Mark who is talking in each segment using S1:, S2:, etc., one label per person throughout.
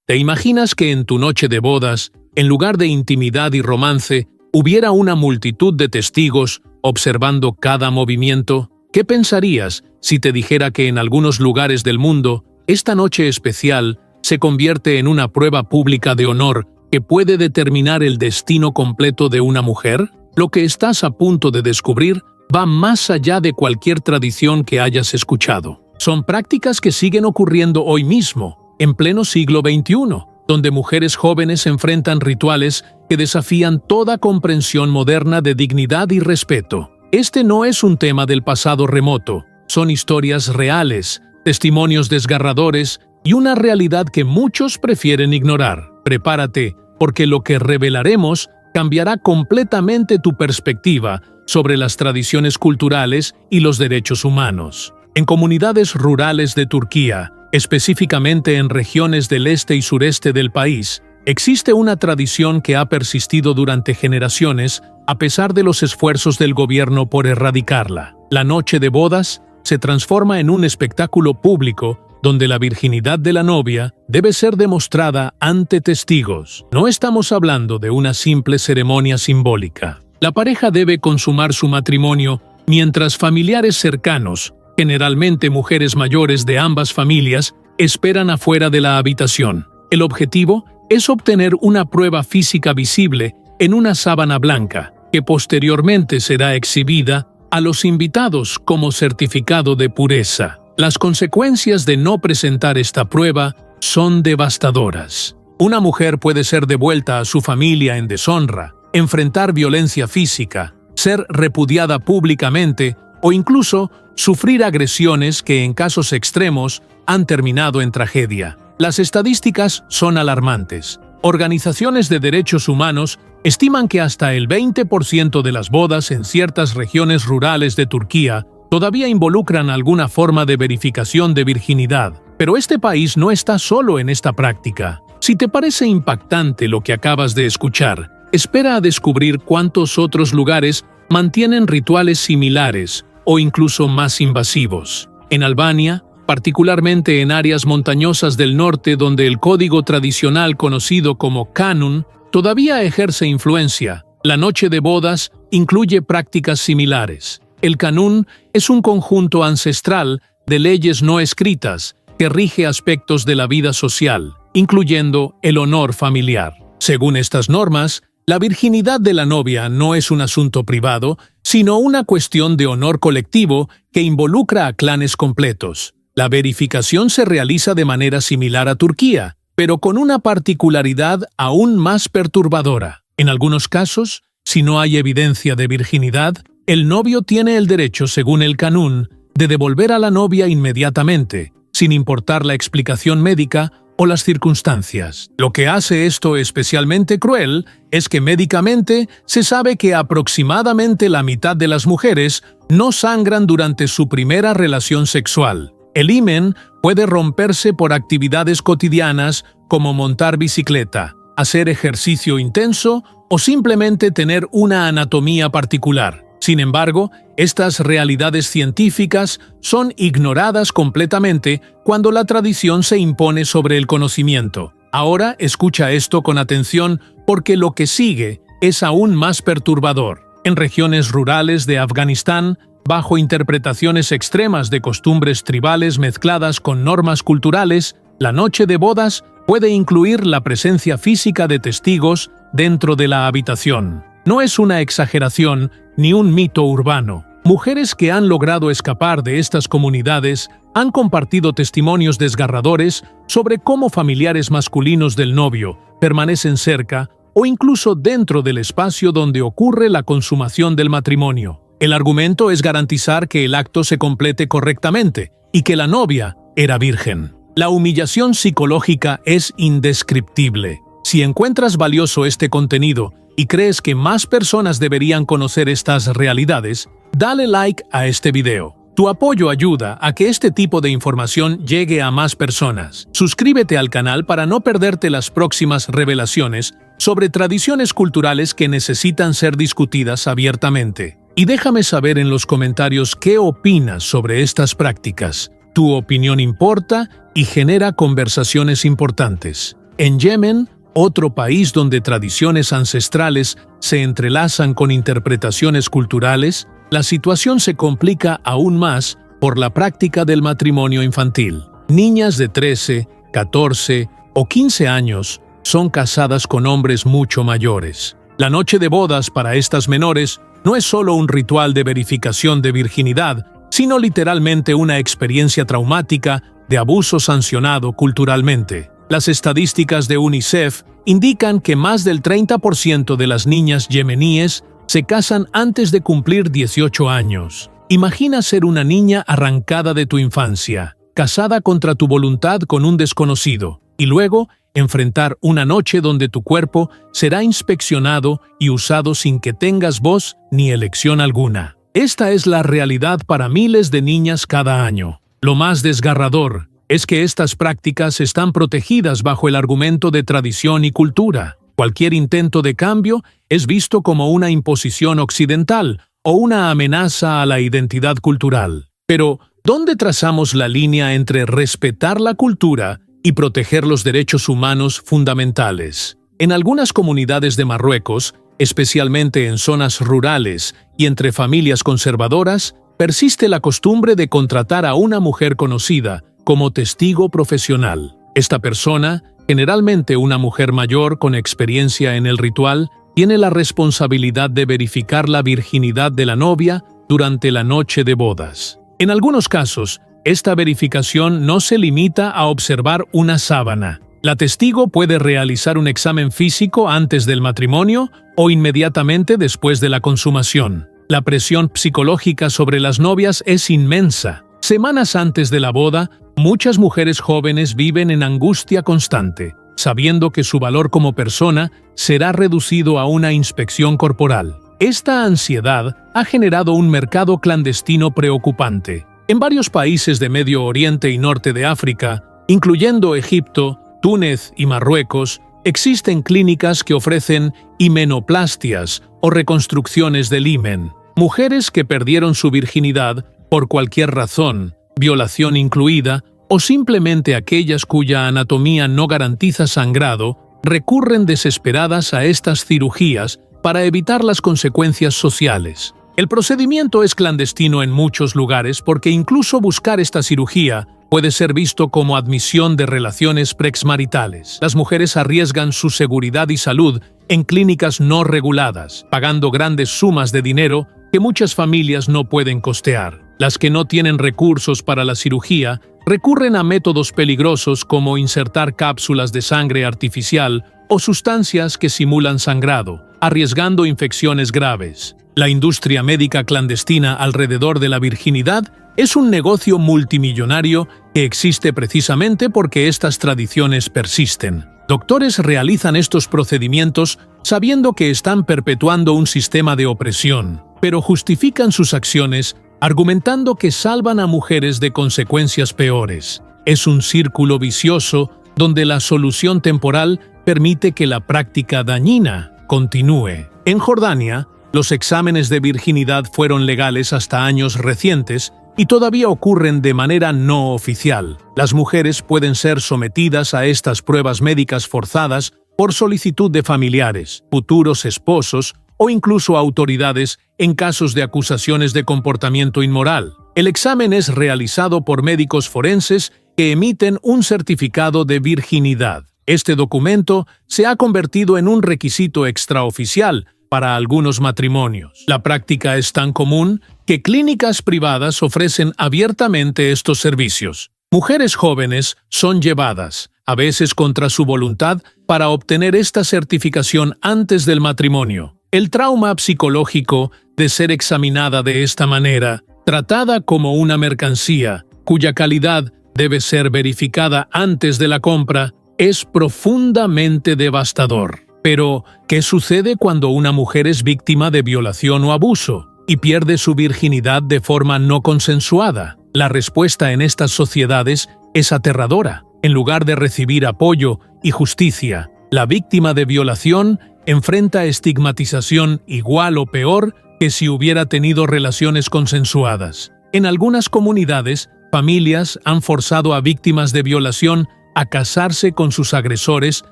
S1: ¿Te imaginas que en tu noche de bodas, en lugar de intimidad y romance, hubiera una multitud de testigos observando cada movimiento? ¿Qué pensarías si te dijera que en algunos lugares del mundo, esta noche especial se convierte en una prueba pública de honor que puede determinar el destino completo de una mujer? Lo que estás a punto de descubrir va más allá de cualquier tradición que hayas escuchado. Son prácticas que siguen ocurriendo hoy mismo, en pleno siglo XXI, donde mujeres jóvenes enfrentan rituales que desafían toda comprensión moderna de dignidad y respeto. Este no es un tema del pasado remoto, son historias reales, testimonios desgarradores y una realidad que muchos prefieren ignorar. Prepárate, porque lo que revelaremos cambiará completamente tu perspectiva sobre las tradiciones culturales y los derechos humanos. En comunidades rurales de Turquía, específicamente en regiones del este y sureste del país, existe una tradición que ha persistido durante generaciones a pesar de los esfuerzos del gobierno por erradicarla. La noche de bodas se transforma en un espectáculo público donde la virginidad de la novia debe ser demostrada ante testigos. No estamos hablando de una simple ceremonia simbólica. La pareja debe consumar su matrimonio mientras familiares cercanos, generalmente mujeres mayores de ambas familias, esperan afuera de la habitación. El objetivo es obtener una prueba física visible en una sábana blanca, que posteriormente será exhibida a los invitados como certificado de pureza. Las consecuencias de no presentar esta prueba son devastadoras. Una mujer puede ser devuelta a su familia en deshonra, enfrentar violencia física, ser repudiada públicamente o incluso sufrir agresiones que en casos extremos han terminado en tragedia. Las estadísticas son alarmantes. Organizaciones de derechos humanos estiman que hasta el 20% de las bodas en ciertas regiones rurales de Turquía todavía involucran alguna forma de verificación de virginidad. Pero este país no está solo en esta práctica. Si te parece impactante lo que acabas de escuchar, espera a descubrir cuántos otros lugares mantienen rituales similares o incluso más invasivos. En Albania, particularmente en áreas montañosas del norte donde el código tradicional conocido como kanun todavía ejerce influencia, la noche de bodas incluye prácticas similares. El kanun es un conjunto ancestral de leyes no escritas que rige aspectos de la vida social, incluyendo el honor familiar. Según estas normas, la virginidad de la novia no es un asunto privado, sino una cuestión de honor colectivo que involucra a clanes completos. La verificación se realiza de manera similar a Turquía, pero con una particularidad aún más perturbadora. En algunos casos, si no hay evidencia de virginidad, el novio tiene el derecho, según el kanun, de devolver a la novia inmediatamente, sin importar la explicación médica o las circunstancias. Lo que hace esto especialmente cruel es que médicamente se sabe que aproximadamente la mitad de las mujeres no sangran durante su primera relación sexual. El himen puede romperse por actividades cotidianas como montar bicicleta, hacer ejercicio intenso o simplemente tener una anatomía particular. Sin embargo, estas realidades científicas son ignoradas completamente cuando la tradición se impone sobre el conocimiento. Ahora escucha esto con atención porque lo que sigue es aún más perturbador. En regiones rurales de Afganistán, bajo interpretaciones extremas de costumbres tribales mezcladas con normas culturales, la noche de bodas puede incluir la presencia física de testigos dentro de la habitación. No es una exageración ni un mito urbano. Mujeres que han logrado escapar de estas comunidades han compartido testimonios desgarradores sobre cómo familiares masculinos del novio permanecen cerca o incluso dentro del espacio donde ocurre la consumación del matrimonio. El argumento es garantizar que el acto se complete correctamente y que la novia era virgen. La humillación psicológica es indescriptible. Si encuentras valioso este contenido y crees que más personas deberían conocer estas realidades, dale like a este video. Tu apoyo ayuda a que este tipo de información llegue a más personas. Suscríbete al canal para no perderte las próximas revelaciones sobre tradiciones culturales que necesitan ser discutidas abiertamente. Y déjame saber en los comentarios qué opinas sobre estas prácticas. Tu opinión importa y genera conversaciones importantes. En Yemen, otro país donde tradiciones ancestrales se entrelazan con interpretaciones culturales, la situación se complica aún más por la práctica del matrimonio infantil. Niñas de 13, 14 o 15 años son casadas con hombres mucho mayores. La noche de bodas para estas menores no es solo un ritual de verificación de virginidad, sino literalmente una experiencia traumática de abuso sancionado culturalmente. Las estadísticas de UNICEF indican que más del 30% de las niñas yemeníes se casan antes de cumplir 18 años. Imagina ser una niña arrancada de tu infancia, casada contra tu voluntad con un desconocido, y luego enfrentar una noche donde tu cuerpo será inspeccionado y usado sin que tengas voz ni elección alguna. Esta es la realidad para miles de niñas cada año. Lo más desgarrador es que estas prácticas están protegidas bajo el argumento de tradición y cultura. Cualquier intento de cambio es visto como una imposición occidental o una amenaza a la identidad cultural. Pero, ¿dónde trazamos la línea entre respetar la cultura y proteger los derechos humanos fundamentales? En algunas comunidades de Marruecos, especialmente en zonas rurales y entre familias conservadoras, persiste la costumbre de contratar a una mujer conocida como testigo profesional. Esta persona, generalmente una mujer mayor con experiencia en el ritual, tiene la responsabilidad de verificar la virginidad de la novia durante la noche de bodas. En algunos casos, esta verificación no se limita a observar una sábana. La testigo puede realizar un examen físico antes del matrimonio o inmediatamente después de la consumación. La presión psicológica sobre las novias es inmensa. Semanas antes de la boda, muchas mujeres jóvenes viven en angustia constante, sabiendo que su valor como persona será reducido a una inspección corporal. Esta ansiedad ha generado un mercado clandestino preocupante. En varios países de Medio Oriente y Norte de África, incluyendo Egipto, Túnez y Marruecos, existen clínicas que ofrecen himenoplastias o reconstrucciones del himen. Mujeres que perdieron su virginidad por cualquier razón, violación incluida, o simplemente aquellas cuya anatomía no garantiza sangrado, recurren desesperadas a estas cirugías para evitar las consecuencias sociales. El procedimiento es clandestino en muchos lugares porque incluso buscar esta cirugía puede ser visto como admisión de relaciones prexmaritales. Las mujeres arriesgan su seguridad y salud en clínicas no reguladas, pagando grandes sumas de dinero que muchas familias no pueden costear. Las que no tienen recursos para la cirugía recurren a métodos peligrosos como insertar cápsulas de sangre artificial o sustancias que simulan sangrado, arriesgando infecciones graves. La industria médica clandestina alrededor de la virginidad es un negocio multimillonario que existe precisamente porque estas tradiciones persisten. Doctores realizan estos procedimientos sabiendo que están perpetuando un sistema de opresión, pero justifican sus acciones argumentando que salvan a mujeres de consecuencias peores. Es un círculo vicioso donde la solución temporal permite que la práctica dañina continúe. En Jordania, los exámenes de virginidad fueron legales hasta años recientes y todavía ocurren de manera no oficial. Las mujeres pueden ser sometidas a estas pruebas médicas forzadas por solicitud de familiares, futuros esposos o incluso autoridades en casos de acusaciones de comportamiento inmoral. El examen es realizado por médicos forenses que emiten un certificado de virginidad. Este documento se ha convertido en un requisito extraoficial para algunos matrimonios. La práctica es tan común que clínicas privadas ofrecen abiertamente estos servicios. Mujeres jóvenes son llevadas, a veces contra su voluntad, para obtener esta certificación antes del matrimonio. El trauma psicológico de ser examinada de esta manera, tratada como una mercancía, cuya calidad debe ser verificada antes de la compra, es profundamente devastador. Pero, ¿qué sucede cuando una mujer es víctima de violación o abuso y pierde su virginidad de forma no consensuada? La respuesta en estas sociedades es aterradora. En lugar de recibir apoyo y justicia, la víctima de violación enfrenta estigmatización igual o peor que si hubiera tenido relaciones consensuadas. En algunas comunidades, familias han forzado a víctimas de violación a casarse con sus agresores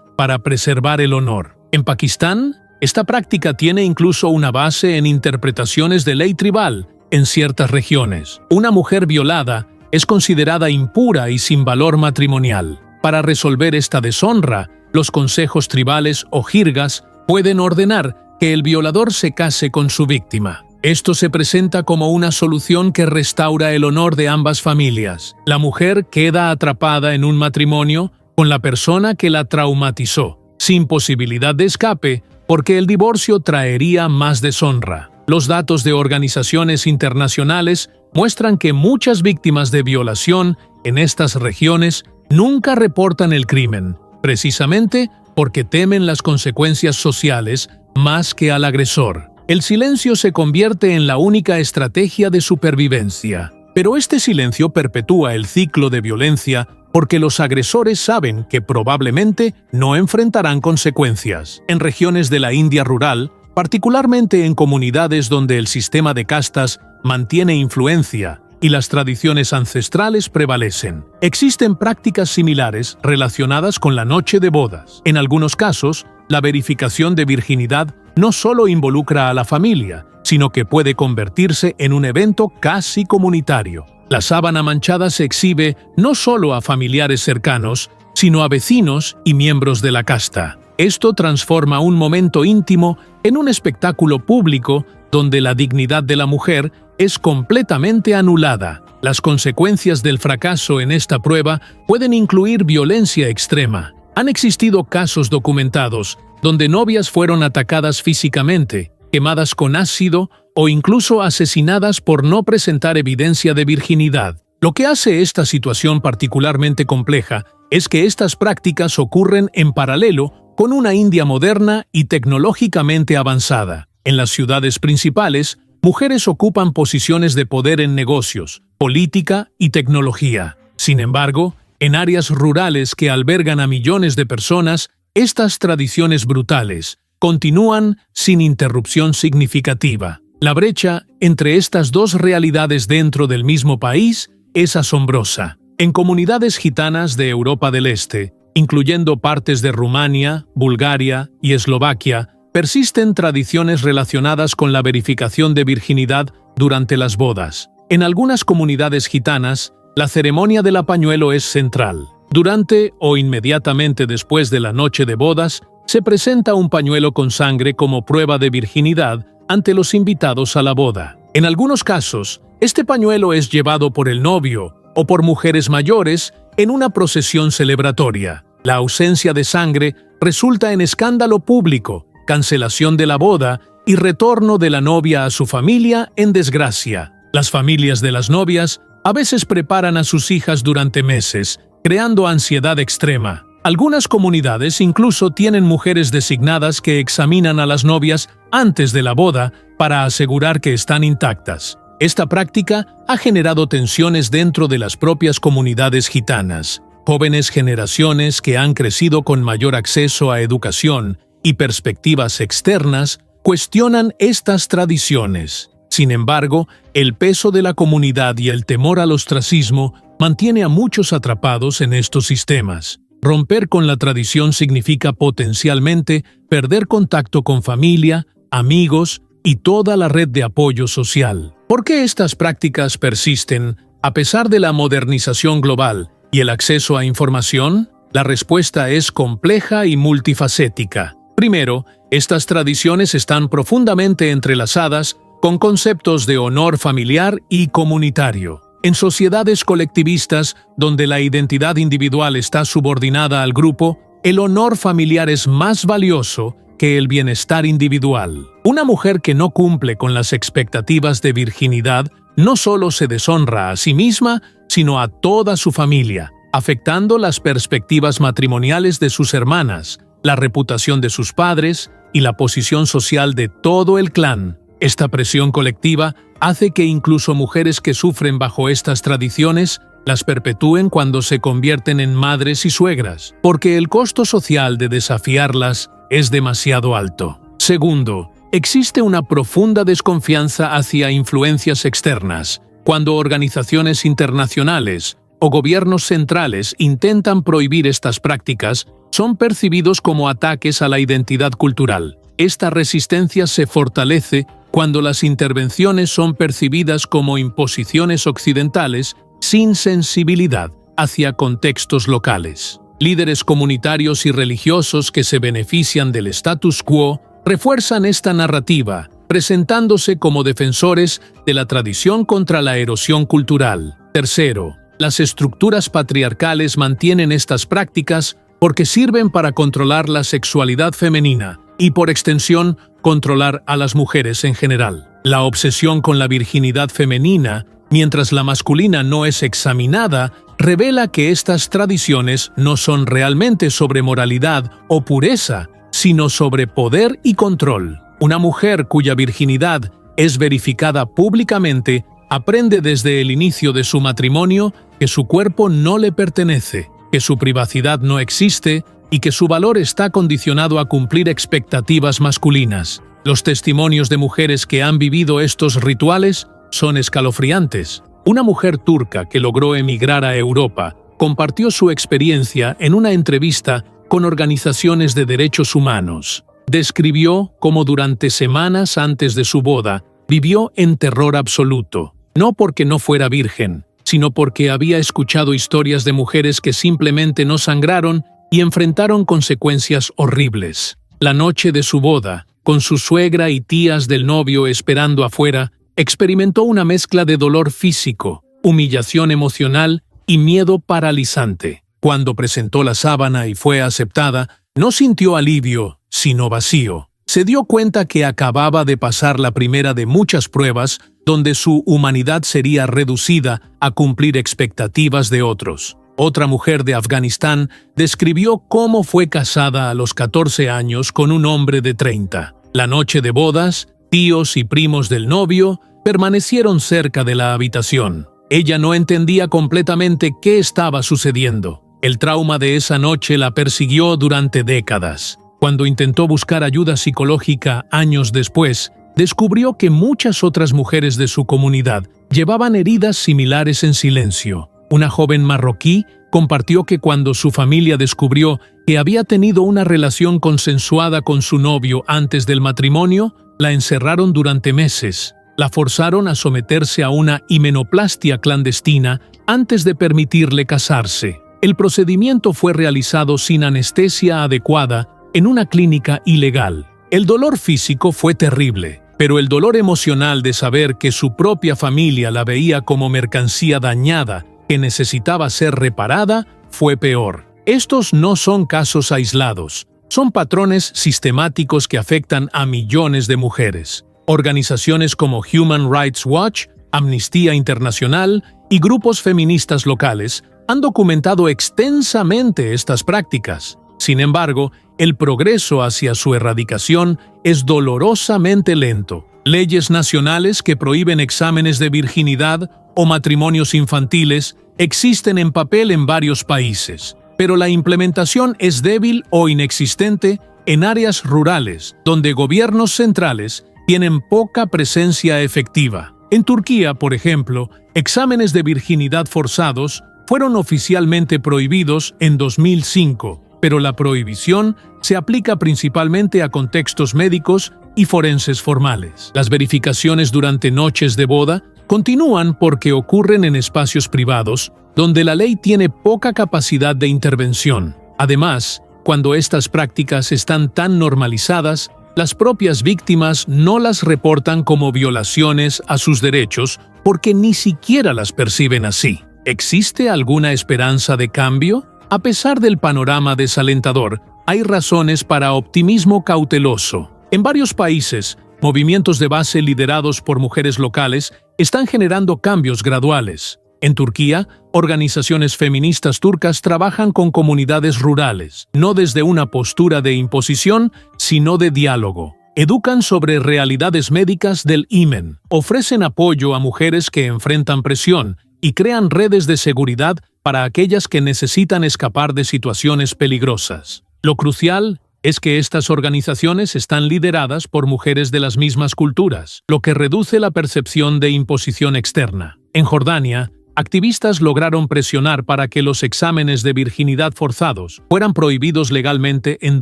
S1: para preservar el honor. En Pakistán, esta práctica tiene incluso una base en interpretaciones de ley tribal en ciertas regiones. Una mujer violada es considerada impura y sin valor matrimonial. Para resolver esta deshonra, los consejos tribales o jirgas pueden ordenar que el violador se case con su víctima. Esto se presenta como una solución que restaura el honor de ambas familias. La mujer queda atrapada en un matrimonio con la persona que la traumatizó, sin posibilidad de escape, porque el divorcio traería más deshonra. Los datos de organizaciones internacionales muestran que muchas víctimas de violación en estas regiones nunca reportan el crimen, precisamente porque temen las consecuencias sociales más que al agresor. El silencio se convierte en la única estrategia de supervivencia. Pero este silencio perpetúa el ciclo de violencia porque los agresores saben que probablemente no enfrentarán consecuencias. En regiones de la India rural, particularmente en comunidades donde el sistema de castas mantiene influencia y las tradiciones ancestrales prevalecen, existen prácticas similares relacionadas con la noche de bodas. En algunos casos, la verificación de virginidad no solo involucra a la familia, sino que puede convertirse en un evento casi comunitario. La sábana manchada se exhibe no solo a familiares cercanos, sino a vecinos y miembros de la casta. Esto transforma un momento íntimo en un espectáculo público donde la dignidad de la mujer es completamente anulada. Las consecuencias del fracaso en esta prueba pueden incluir violencia extrema. Han existido casos documentados donde novias fueron atacadas físicamente, quemadas con ácido o incluso asesinadas por no presentar evidencia de virginidad. Lo que hace esta situación particularmente compleja es que estas prácticas ocurren en paralelo con una India moderna y tecnológicamente avanzada. En las ciudades principales, mujeres ocupan posiciones de poder en negocios, política y tecnología. Sin embargo, en áreas rurales que albergan a millones de personas, estas tradiciones brutales continúan sin interrupción significativa. La brecha entre estas dos realidades dentro del mismo país es asombrosa. En comunidades gitanas de Europa del Este, incluyendo partes de Rumania, Bulgaria y Eslovaquia, persisten tradiciones relacionadas con la verificación de virginidad durante las bodas. En algunas comunidades gitanas, la ceremonia del pañuelo es central. Durante o inmediatamente después de la noche de bodas, se presenta un pañuelo con sangre como prueba de virginidad ante los invitados a la boda. En algunos casos, este pañuelo es llevado por el novio o por mujeres mayores en una procesión celebratoria. La ausencia de sangre resulta en escándalo público, cancelación de la boda y retorno de la novia a su familia en desgracia. Las familias de las novias a veces preparan a sus hijas durante meses, creando ansiedad extrema. Algunas comunidades incluso tienen mujeres designadas que examinan a las novias antes de la boda para asegurar que están intactas. Esta práctica ha generado tensiones dentro de las propias comunidades gitanas. Jóvenes generaciones que han crecido con mayor acceso a educación y perspectivas externas cuestionan estas tradiciones. Sin embargo, el peso de la comunidad y el temor al ostracismo mantiene a muchos atrapados en estos sistemas. Romper con la tradición significa potencialmente perder contacto con familia, amigos y toda la red de apoyo social. ¿Por qué estas prácticas persisten a pesar de la modernización global y el acceso a información? La respuesta es compleja y multifacética. Primero, estas tradiciones están profundamente entrelazadas con conceptos de honor familiar y comunitario. En sociedades colectivistas, donde la identidad individual está subordinada al grupo, el honor familiar es más valioso que el bienestar individual. Una mujer que no cumple con las expectativas de virginidad no solo se deshonra a sí misma, sino a toda su familia, afectando las perspectivas matrimoniales de sus hermanas, la reputación de sus padres y la posición social de todo el clan. Esta presión colectiva hace que incluso mujeres que sufren bajo estas tradiciones las perpetúen cuando se convierten en madres y suegras, porque el costo social de desafiarlas es demasiado alto. Segundo, existe una profunda desconfianza hacia influencias externas. Cuando organizaciones internacionales, o gobiernos centrales intentan prohibir estas prácticas, son percibidos como ataques a la identidad cultural. Esta resistencia se fortalece cuando las intervenciones son percibidas como imposiciones occidentales sin sensibilidad hacia contextos locales. Líderes comunitarios y religiosos que se benefician del status quo refuerzan esta narrativa, presentándose como defensores de la tradición contra la erosión cultural. Tercero, las estructuras patriarcales mantienen estas prácticas porque sirven para controlar la sexualidad femenina y, por extensión, controlar a las mujeres en general. La obsesión con la virginidad femenina, mientras la masculina no es examinada, revela que estas tradiciones no son realmente sobre moralidad o pureza, sino sobre poder y control. Una mujer cuya virginidad es verificada públicamente aprende desde el inicio de su matrimonio que su cuerpo no le pertenece, que su privacidad no existe y que su valor está condicionado a cumplir expectativas masculinas. Los testimonios de mujeres que han vivido estos rituales son escalofriantes. Una mujer turca que logró emigrar a Europa compartió su experiencia en una entrevista con organizaciones de derechos humanos. Describió cómo durante semanas antes de su boda vivió en terror absoluto, no porque no fuera virgen, sino porque había escuchado historias de mujeres que simplemente no sangraron y enfrentaron consecuencias horribles. La noche de su boda, con su suegra y tías del novio esperando afuera, experimentó una mezcla de dolor físico, humillación emocional y miedo paralizante. Cuando presentó la sábana y fue aceptada, no sintió alivio, sino vacío. Se dio cuenta que acababa de pasar la primera de muchas pruebas donde su humanidad sería reducida a cumplir expectativas de otros. Otra mujer de Afganistán describió cómo fue casada a los 14 años con un hombre de 30. La noche de bodas, tíos y primos del novio permanecieron cerca de la habitación. Ella no entendía completamente qué estaba sucediendo. El trauma de esa noche la persiguió durante décadas. Cuando intentó buscar ayuda psicológica años después, descubrió que muchas otras mujeres de su comunidad llevaban heridas similares en silencio. Una joven marroquí compartió que cuando su familia descubrió que había tenido una relación consensuada con su novio antes del matrimonio, la encerraron durante meses. La forzaron a someterse a una himenoplastia clandestina antes de permitirle casarse. El procedimiento fue realizado sin anestesia adecuada en una clínica ilegal. El dolor físico fue terrible, pero el dolor emocional de saber que su propia familia la veía como mercancía dañada que necesitaba ser reparada fue peor. Estos no son casos aislados, son patrones sistemáticos que afectan a millones de mujeres. Organizaciones como Human Rights Watch, Amnistía Internacional y grupos feministas locales han documentado extensamente estas prácticas. Sin embargo, el progreso hacia su erradicación es dolorosamente lento. Leyes nacionales que prohíben exámenes de virginidad o matrimonios infantiles existen en papel en varios países, pero la implementación es débil o inexistente en áreas rurales, donde gobiernos centrales tienen poca presencia efectiva. En Turquía, por ejemplo, exámenes de virginidad forzados fueron oficialmente prohibidos en 2005, pero la prohibición se aplica principalmente a contextos médicos y forenses formales. Las verificaciones durante noches de boda continúan porque ocurren en espacios privados, donde la ley tiene poca capacidad de intervención. Además, cuando estas prácticas están tan normalizadas, las propias víctimas no las reportan como violaciones a sus derechos porque ni siquiera las perciben así. ¿Existe alguna esperanza de cambio? A pesar del panorama desalentador, hay razones para optimismo cauteloso. En varios países, movimientos de base liderados por mujeres locales están generando cambios graduales. En Turquía, organizaciones feministas turcas trabajan con comunidades rurales, no desde una postura de imposición, sino de diálogo. Educan sobre realidades médicas del himen, ofrecen apoyo a mujeres que enfrentan presión y crean redes de seguridad para aquellas que necesitan escapar de situaciones peligrosas. Lo crucial es que estas organizaciones están lideradas por mujeres de las mismas culturas, lo que reduce la percepción de imposición externa. En Jordania, activistas lograron presionar para que los exámenes de virginidad forzados fueran prohibidos legalmente en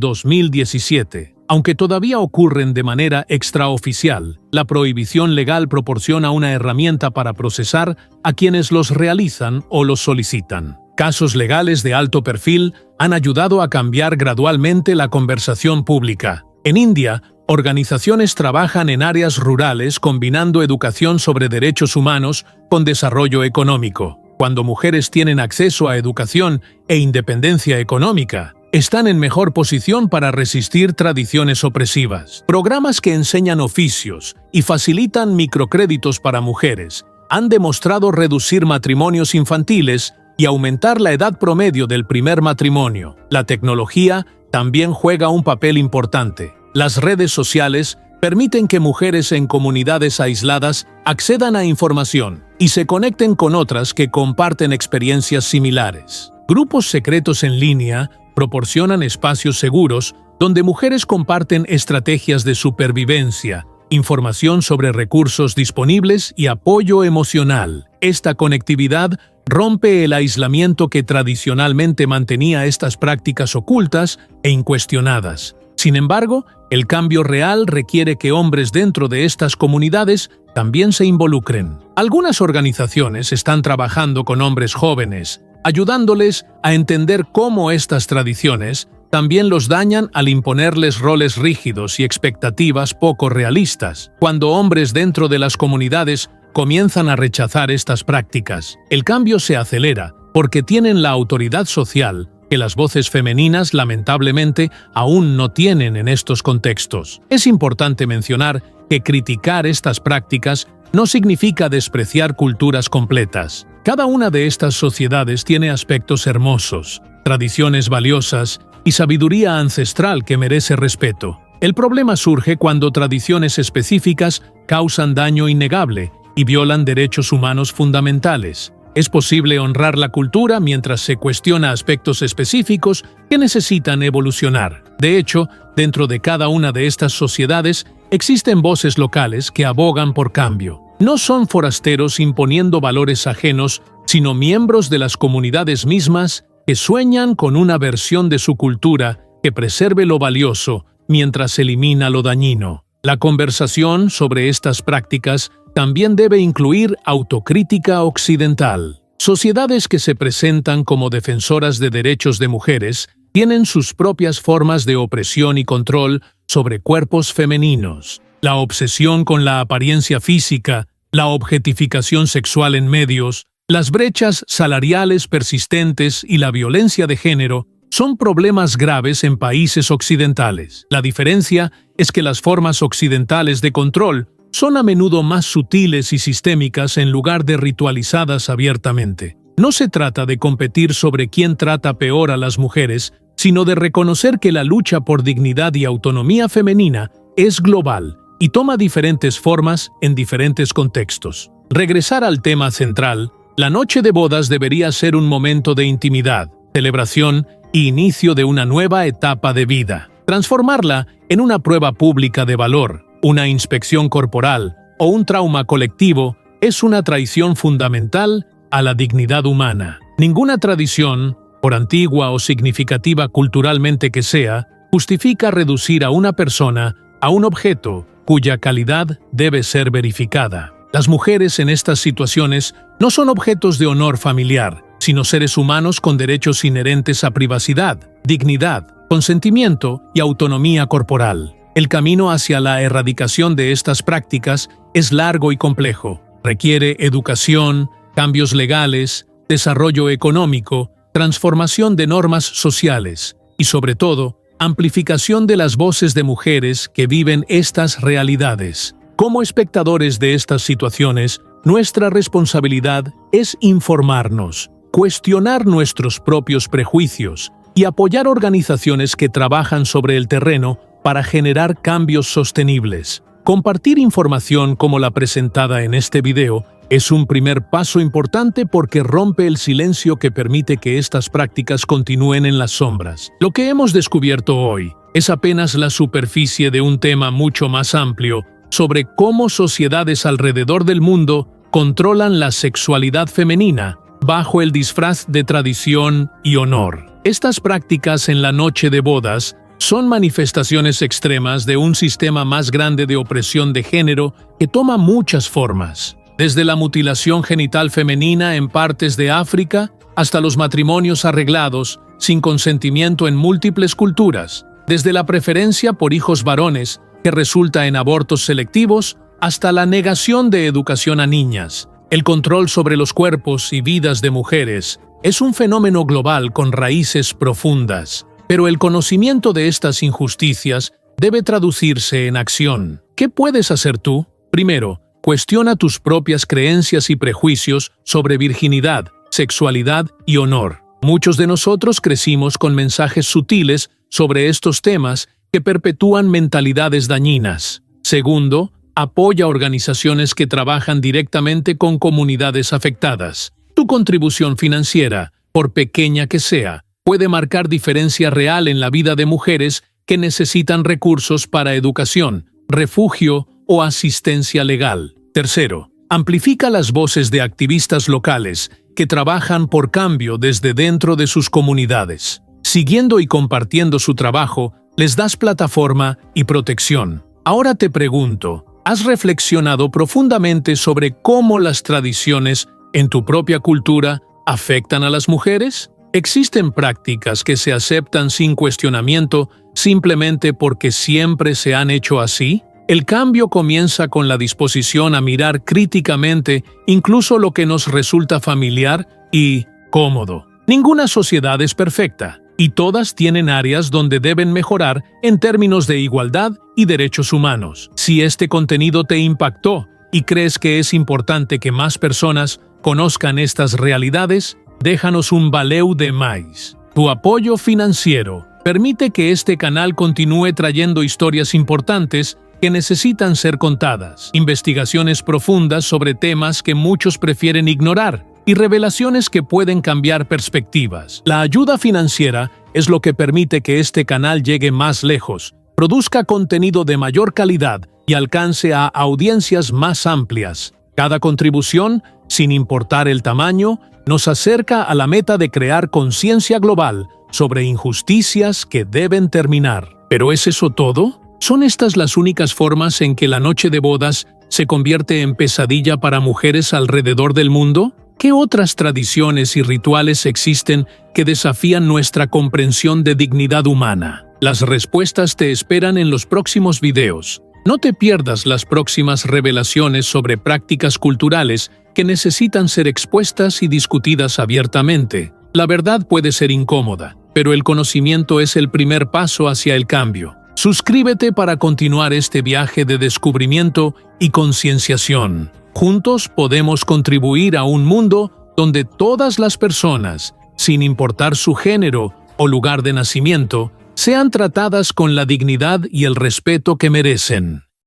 S1: 2017. Aunque todavía ocurren de manera extraoficial, la prohibición legal proporciona una herramienta para procesar a quienes los realizan o los solicitan. Casos legales de alto perfil han ayudado a cambiar gradualmente la conversación pública. En India, organizaciones trabajan en áreas rurales combinando educación sobre derechos humanos con desarrollo económico. Cuando mujeres tienen acceso a educación e independencia económica, están en mejor posición para resistir tradiciones opresivas. Programas que enseñan oficios y facilitan microcréditos para mujeres han demostrado reducir matrimonios infantiles y aumentar la edad promedio del primer matrimonio. La tecnología también juega un papel importante. Las redes sociales permiten que mujeres en comunidades aisladas accedan a información y se conecten con otras que comparten experiencias similares. Grupos secretos en línea proporcionan espacios seguros donde mujeres comparten estrategias de supervivencia, información sobre recursos disponibles y apoyo emocional. Esta conectividad rompe el aislamiento que tradicionalmente mantenía estas prácticas ocultas e incuestionadas. Sin embargo, el cambio real requiere que hombres dentro de estas comunidades también se involucren. Algunas organizaciones están trabajando con hombres jóvenes, ayudándoles a entender cómo estas tradiciones también los dañan al imponerles roles rígidos y expectativas poco realistas. Cuando hombres dentro de las comunidades comienzan a rechazar estas prácticas, el cambio se acelera porque tienen la autoridad social que las voces femeninas lamentablemente aún no tienen en estos contextos. Es importante mencionar que criticar estas prácticas no significa despreciar culturas completas. Cada una de estas sociedades tiene aspectos hermosos, tradiciones valiosas y sabiduría ancestral que merece respeto. El problema surge cuando tradiciones específicas causan daño innegable y violan derechos humanos fundamentales. Es posible honrar la cultura mientras se cuestiona aspectos específicos que necesitan evolucionar. De hecho, dentro de cada una de estas sociedades existen voces locales que abogan por cambio. No son forasteros imponiendo valores ajenos, sino miembros de las comunidades mismas que sueñan con una versión de su cultura que preserve lo valioso mientras elimina lo dañino. La conversación sobre estas prácticas también debe incluir autocrítica occidental. Sociedades que se presentan como defensoras de derechos de mujeres tienen sus propias formas de opresión y control sobre cuerpos femeninos. La obsesión con la apariencia física, la objetificación sexual en medios, las brechas salariales persistentes y la violencia de género son problemas graves en países occidentales. La diferencia es que las formas occidentales de control son a menudo más sutiles y sistémicas en lugar de ritualizadas abiertamente. No se trata de competir sobre quién trata peor a las mujeres, sino de reconocer que la lucha por dignidad y autonomía femenina es global y toma diferentes formas en diferentes contextos. Regresar al tema central, la noche de bodas debería ser un momento de intimidad, celebración y inicio de una nueva etapa de vida. Transformarla en una prueba pública de valor, una inspección corporal o un trauma colectivo es una traición fundamental a la dignidad humana. Ninguna tradición, por antigua o significativa culturalmente que sea, justifica reducir a una persona a un objeto cuya calidad debe ser verificada. Las mujeres en estas situaciones no son objetos de honor familiar, sino seres humanos con derechos inherentes a privacidad, dignidad, consentimiento y autonomía corporal. El camino hacia la erradicación de estas prácticas es largo y complejo. Requiere educación, cambios legales, desarrollo económico, transformación de normas sociales y, sobre todo, amplificación de las voces de mujeres que viven estas realidades. Como espectadores de estas situaciones, nuestra responsabilidad es informarnos, cuestionar nuestros propios prejuicios y apoyar organizaciones que trabajan sobre el terreno para generar cambios sostenibles. Compartir información como la presentada en este video es un primer paso importante porque rompe el silencio que permite que estas prácticas continúen en las sombras. Lo que hemos descubierto hoy es apenas la superficie de un tema mucho más amplio sobre cómo sociedades alrededor del mundo controlan la sexualidad femenina bajo el disfraz de tradición y honor. Estas prácticas en la noche de bodas son manifestaciones extremas de un sistema más grande de opresión de género que toma muchas formas, desde la mutilación genital femenina en partes de África hasta los matrimonios arreglados sin consentimiento en múltiples culturas, desde la preferencia por hijos varones que resulta en abortos selectivos hasta la negación de educación a niñas. El control sobre los cuerpos y vidas de mujeres es un fenómeno global con raíces profundas, pero el conocimiento de estas injusticias debe traducirse en acción. ¿Qué puedes hacer tú? Primero, cuestiona tus propias creencias y prejuicios sobre virginidad, sexualidad y honor. Muchos de nosotros crecimos con mensajes sutiles sobre estos temas que perpetúan mentalidades dañinas. Segundo, apoya organizaciones que trabajan directamente con comunidades afectadas. Tu contribución financiera, por pequeña que sea, puede marcar diferencia real en la vida de mujeres que necesitan recursos para educación, refugio o asistencia legal. Tercero, amplifica las voces de activistas locales que trabajan por cambio desde dentro de sus comunidades. Siguiendo y compartiendo su trabajo, les das plataforma y protección. Ahora te pregunto, ¿has reflexionado profundamente sobre cómo las tradiciones en tu propia cultura afectan a las mujeres? ¿Existen prácticas que se aceptan sin cuestionamiento simplemente porque siempre se han hecho así? El cambio comienza con la disposición a mirar críticamente incluso lo que nos resulta familiar y cómodo. Ninguna sociedad es perfecta, y todas tienen áreas donde deben mejorar en términos de igualdad y derechos humanos. Si este contenido te impactó y crees que es importante que más personas conozcan estas realidades, déjanos un valeu de mais. Tu apoyo financiero permite que este canal continúe trayendo historias importantes que necesitan ser contadas, investigaciones profundas sobre temas que muchos prefieren ignorar y revelaciones que pueden cambiar perspectivas. La ayuda financiera es lo que permite que este canal llegue más lejos, produzca contenido de mayor calidad y alcance a audiencias más amplias. Cada contribución, sin importar el tamaño, nos acerca a la meta de crear conciencia global sobre injusticias que deben terminar. ¿Pero es eso todo? ¿Son estas las únicas formas en que la noche de bodas se convierte en pesadilla para mujeres alrededor del mundo? ¿Qué otras tradiciones y rituales existen que desafían nuestra comprensión de dignidad humana? Las respuestas te esperan en los próximos videos. No te pierdas las próximas revelaciones sobre prácticas culturales que necesitan ser expuestas y discutidas abiertamente. La verdad puede ser incómoda, pero el conocimiento es el primer paso hacia el cambio. Suscríbete para continuar este viaje de descubrimiento y concienciación. Juntos podemos contribuir a un mundo donde todas las personas, sin importar su género o lugar de nacimiento, sean tratadas con la dignidad y el respeto que merecen.